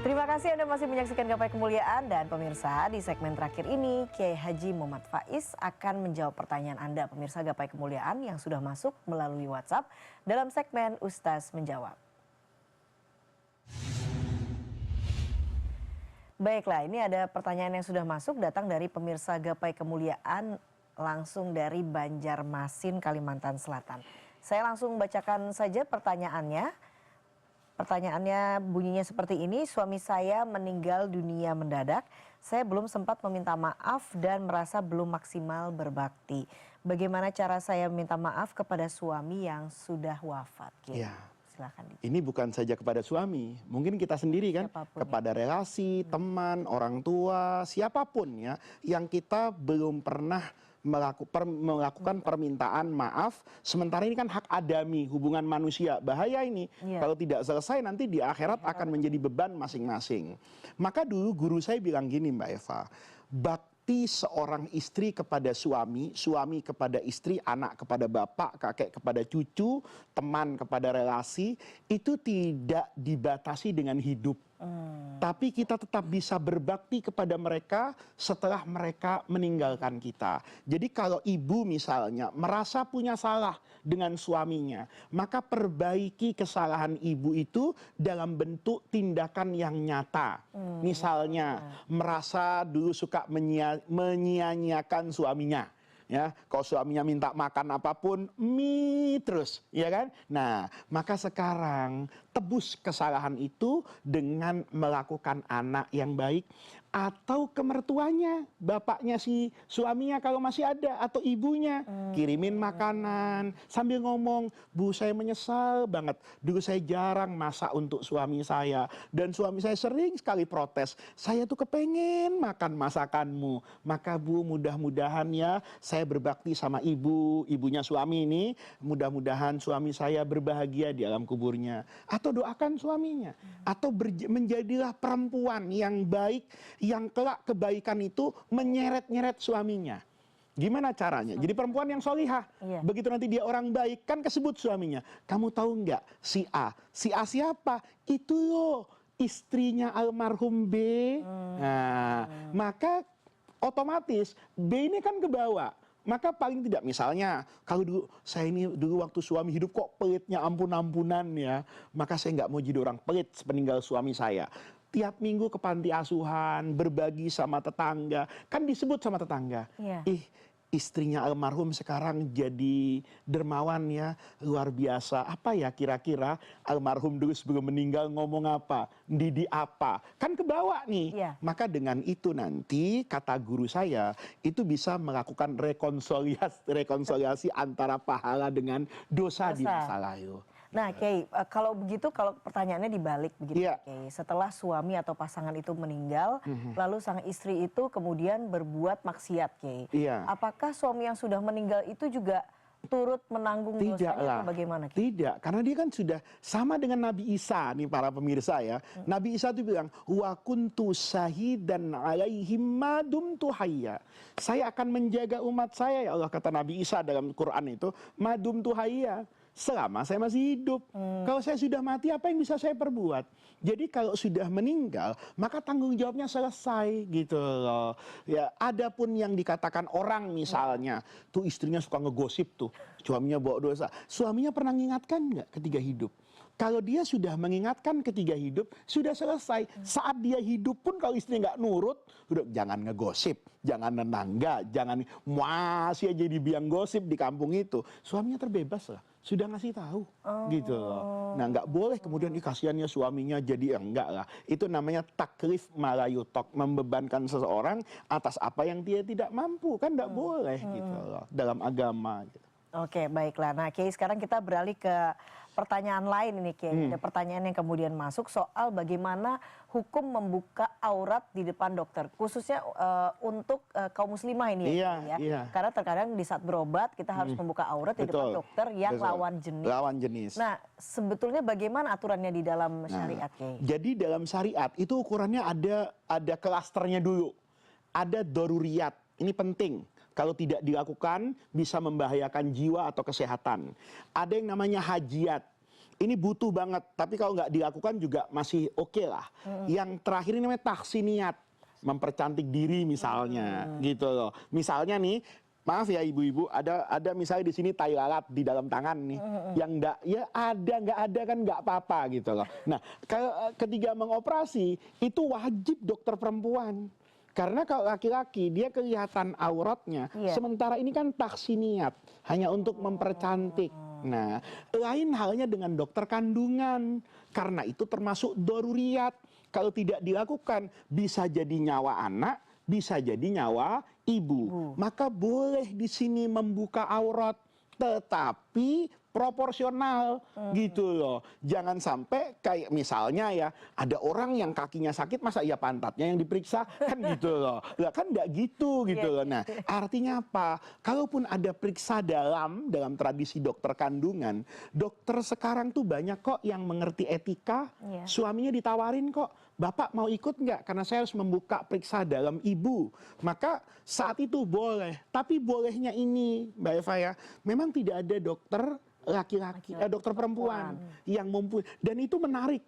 Terima kasih Anda masih menyaksikan Gapai Kemuliaan dan pemirsa di segmen terakhir ini Kiai Haji Muhammad Faiz akan menjawab pertanyaan Anda pemirsa Gapai Kemuliaan yang sudah masuk melalui WhatsApp dalam segmen Ustaz Menjawab. Baiklah, ini ada pertanyaan yang sudah masuk datang dari pemirsa Gapai Kemuliaan langsung dari Banjarmasin, Kalimantan Selatan. Saya langsung bacakan saja pertanyaannya. Pertanyaannya bunyinya seperti ini, suami saya meninggal dunia mendadak. Saya belum sempat meminta maaf dan merasa belum maksimal berbakti. Bagaimana cara saya meminta maaf kepada suami yang sudah wafat? Ya. Silakan. Ini bukan saja kepada suami, mungkin kita sendiri kan, Siapapun kepada relasi, teman, orang tua, siapapun ya, yang kita belum pernah melakukan permintaan maaf, sementara ini kan hak adami, hubungan manusia, bahaya ini. Kalau tidak selesai nanti di akhirat akan menjadi beban masing-masing. Maka dulu guru saya bilang gini Mbak Eva, bakti seorang istri kepada suami, suami kepada istri, anak kepada bapak, kakek kepada cucu, teman kepada relasi, itu tidak dibatasi dengan hidup. Tapi kita tetap bisa berbakti kepada mereka setelah mereka meninggalkan kita. Jadi kalau ibu misalnya merasa punya salah dengan suaminya, maka perbaiki kesalahan ibu itu dalam bentuk tindakan yang nyata. Misalnya merasa dulu suka menyia-nyiakan suaminya. Ya, kalau suaminya minta makan apapun, mie terus, ya kan? Nah, maka sekarang tebus kesalahan itu dengan melakukan anak yang baik atau ke mertuanya, bapaknya si suaminya kalau masih ada atau ibunya, kirimin makanan sambil ngomong, "Bu, saya menyesal banget. Dulu saya jarang masak untuk suami saya dan suami saya sering sekali protes. Saya tuh kepengen makan masakanmu. Maka Bu, mudah-mudahan ya saya berbakti sama ibu, ibunya suami ini, mudah-mudahan suami saya berbahagia di alam kuburnya." Atau doakan suaminya. Atau menjadilah perempuan yang baik, yang kelak kebaikan itu menyeret-nyeret suaminya. Gimana caranya? Jadi perempuan yang solihah. Begitu nanti dia orang baik, kan kesebut suaminya. Kamu tahu nggak si A? Si A siapa? Itu loh istrinya almarhum B. Nah, maka otomatis B ini kan kebawa. Maka paling tidak misalnya, kalau dulu saya ini dulu waktu suami hidup kok pelitnya ampun-ampunan ya, maka saya nggak mau jadi orang pelit sepeninggal suami saya. Tiap minggu ke panti asuhan, berbagi sama tetangga, kan disebut sama tetangga. Istrinya almarhum sekarang jadi dermawan ya, luar biasa. Apa ya kira-kira almarhum dulu sebelum meninggal ngomong apa, didik apa, kan kebawa nih. Maka dengan itu nanti kata guru saya itu bisa melakukan rekonsiliasi antara pahala dengan dosa di masa lalu. Nah, Kiai, kalau begitu, kalau pertanyaannya dibalik begitu, Kiai. Setelah suami atau pasangan itu meninggal, lalu sang istri itu kemudian berbuat maksiat, Kiai. Apakah suami yang sudah meninggal itu juga turut menanggung dosanya atau bagaimana, Kiai? Tidak, karena dia kan sudah sama dengan Nabi Isa nih para pemirsa ya. Nabi Isa itu bilang, "Wa kuntu syahidan 'alaihim ma dumtu hayya." Saya akan menjaga umat saya ya Allah, kata Nabi Isa dalam Quran itu, ma dumtu hayya. Selama saya masih hidup. Kalau saya sudah mati, apa yang bisa saya perbuat? Jadi kalau sudah meninggal, maka tanggung jawabnya selesai gitu loh. Ya, adapun yang dikatakan orang misalnya, tuh istrinya suka ngegosip tuh, suaminya bawa dosa. Suaminya pernah mengingatkan nggak ketika hidup? Kalau dia sudah mengingatkan ketika hidup, sudah selesai. Saat dia hidup pun kalau istri nggak nurut, udah jangan ngegosip, jangan nenangga, jangan masih aja di biang gosip di kampung itu. Suaminya terbebas lah. Sudah ngasih tahu gitu loh. Nah nggak boleh kemudian kasihannya suaminya jadi enggak lah. Itu namanya taklif malayutok, membebankan seseorang atas apa yang dia tidak mampu, kan nggak boleh gitu loh dalam agama gitu. Oke, baiklah. Nah, Kiai, sekarang kita beralih ke pertanyaan lain ini, Kiai. Ada pertanyaan yang kemudian masuk soal bagaimana hukum membuka aurat di depan dokter, khususnya untuk kaum muslimah ini ya. Karena terkadang di saat berobat kita harus membuka aurat di depan dokter yang lawan jenis. Lawan jenis. Nah, sebetulnya bagaimana aturannya di dalam syariat, Kiai? Jadi dalam syariat itu ukurannya ada klasternya dulu. Ada doruriyat. Ini penting. Kalau tidak dilakukan bisa membahayakan jiwa atau kesehatan. Ada yang namanya hajiat. ini butuh banget, tapi kalau nggak dilakukan juga masih oke lah. Yang terakhir ini namanya tahsiniyat, mempercantik diri misalnya, gitu loh. Misalnya nih, maaf ya ibu-ibu, ada misalnya di sini tai lalat di dalam tangan nih, yang nggak, ya ada nggak ada kan nggak apa-apa gitu loh. Nah, kalau ketika mengoperasi itu wajib dokter perempuan. Karena kalau laki-laki dia kelihatan auratnya, sementara ini kan tahsiniyat, hanya untuk mempercantik. Nah, lain halnya dengan dokter kandungan, karena itu termasuk daruriyat. Kalau tidak dilakukan, bisa jadi nyawa anak, bisa jadi nyawa ibu. Maka boleh di sini membuka aurat, tetapi proporsional gitu loh. Jangan sampai kayak misalnya ya, ada orang yang kakinya sakit, masa ya pantatnya yang diperiksa kan gitu loh. Lah kan enggak gitu loh. Nah, artinya apa? Kalaupun ada periksa dalam tradisi dokter kandungan, dokter sekarang tuh banyak kok yang mengerti etika. Suaminya ditawarin kok, Bapak mau ikut nggak? Karena saya harus membuka periksa dalam ibu. Maka saat itu boleh. Tapi bolehnya ini, Mbak Eva ya, memang tidak ada dokter laki-laki, dokter perempuan yang mumpuni. Dan itu menarik.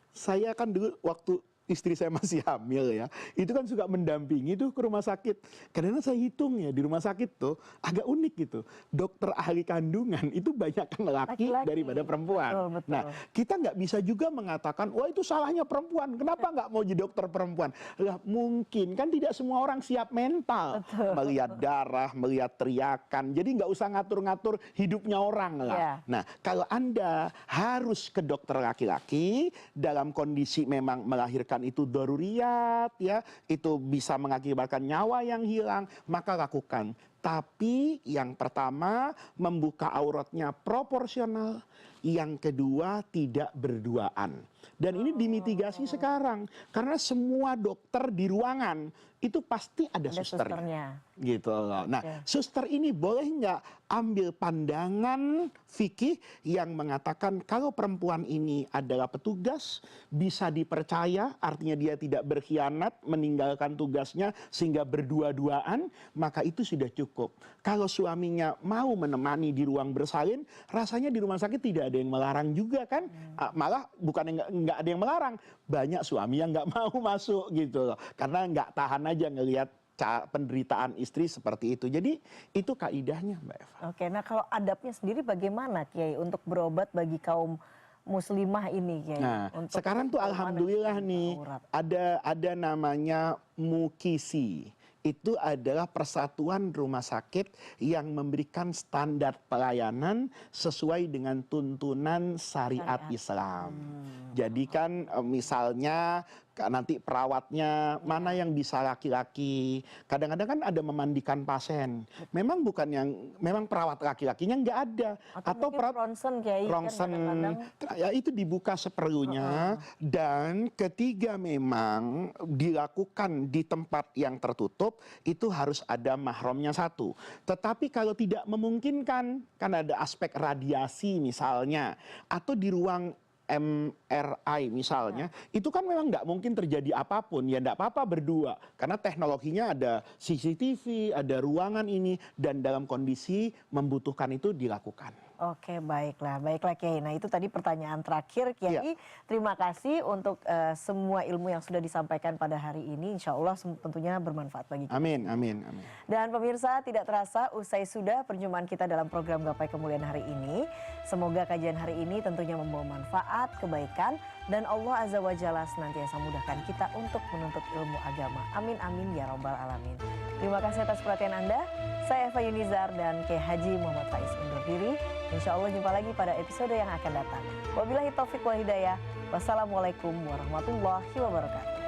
Saya kan dulu waktu istri saya masih hamil ya, itu kan suka mendampingi tuh ke rumah sakit. Karena saya hitung ya, di rumah sakit tuh agak unik gitu. Dokter ahli kandungan itu banyak kan laki daripada perempuan. Betul. Nah, kita nggak bisa juga mengatakan, wah itu salahnya perempuan, kenapa nggak mau jadi dokter perempuan? Lah mungkin, kan tidak semua orang siap mental. Melihat darah, melihat teriakan, jadi nggak usah ngatur-ngatur hidupnya orang lah. Nah, kalau Anda harus ke dokter laki-laki, dalam kondisi memang melahirkan itu daruriyat ya, itu bisa mengakibatkan nyawa yang hilang, maka lakukan. Tapi yang pertama membuka auratnya proporsional, yang kedua tidak berduaan. Dan ini dimitigasi sekarang karena semua dokter di ruangan itu pasti ada susternya. Gitu loh. Nah, suster ini boleh nggak ambil pandangan fikih yang mengatakan kalau perempuan ini adalah petugas, bisa dipercaya, artinya dia tidak berkhianat, meninggalkan tugasnya sehingga berdua-duaan, maka itu sudah cukup. Kalau suaminya mau menemani di ruang bersalin, rasanya di rumah sakit tidak ada yang melarang juga kan? Malah bukan nggak ada yang melarang, banyak suami yang nggak mau masuk gitu loh, karena nggak tahan aja ngelihat penderitaan istri seperti itu. Jadi itu kaidahnya, Mbak Eva. Oke, nah kalau adabnya sendiri bagaimana Kiai untuk berobat bagi kaum muslimah ini Kiai? Nah, untuk sekarang tuh alhamdulillah nih ada namanya Mukisi. Itu adalah persatuan rumah sakit yang memberikan standar pelayanan sesuai dengan tuntunan syariat Islam. Jadi kan misalnya nanti perawatnya mana yang bisa laki-laki. Kadang-kadang kan ada memandikan pasien. Memang bukan memang perawat laki-lakinya nggak ada. Atau perawat ronsen, ya itu dibuka seperlunya. Dan ketiga memang dilakukan di tempat yang tertutup, itu harus ada mahramnya satu. Tetapi kalau tidak memungkinkan, kan ada aspek radiasi misalnya, atau di ruang MRI misalnya, itu kan memang nggak mungkin terjadi apapun, ya nggak apa-apa berdua, karena teknologinya ada CCTV, ada ruangan ini, dan dalam kondisi membutuhkan itu dilakukan. Oke, baiklah Kiai. Nah itu tadi pertanyaan terakhir Kiai. Terima kasih untuk semua ilmu yang sudah disampaikan pada hari ini. Insya Allah tentunya bermanfaat bagi kita. Amin. Dan pemirsa, tidak terasa usai sudah perjumpaan kita dalam program Gapai Kemuliaan hari ini. Semoga kajian hari ini tentunya membawa manfaat, kebaikan, dan Allah Azza wa Jalla senantiasa mudahkan kita untuk menuntut ilmu agama. Amin ya robbal alamin. Terima kasih atas perhatian Anda. Saya Eva Yunizar dan Kiai Haji Muhammad Faiz undur diri. Insya Allah jumpa lagi pada episode yang akan datang. Wabillahi taufiq wal hidayah. Wassalamualaikum warahmatullahi wabarakatuh.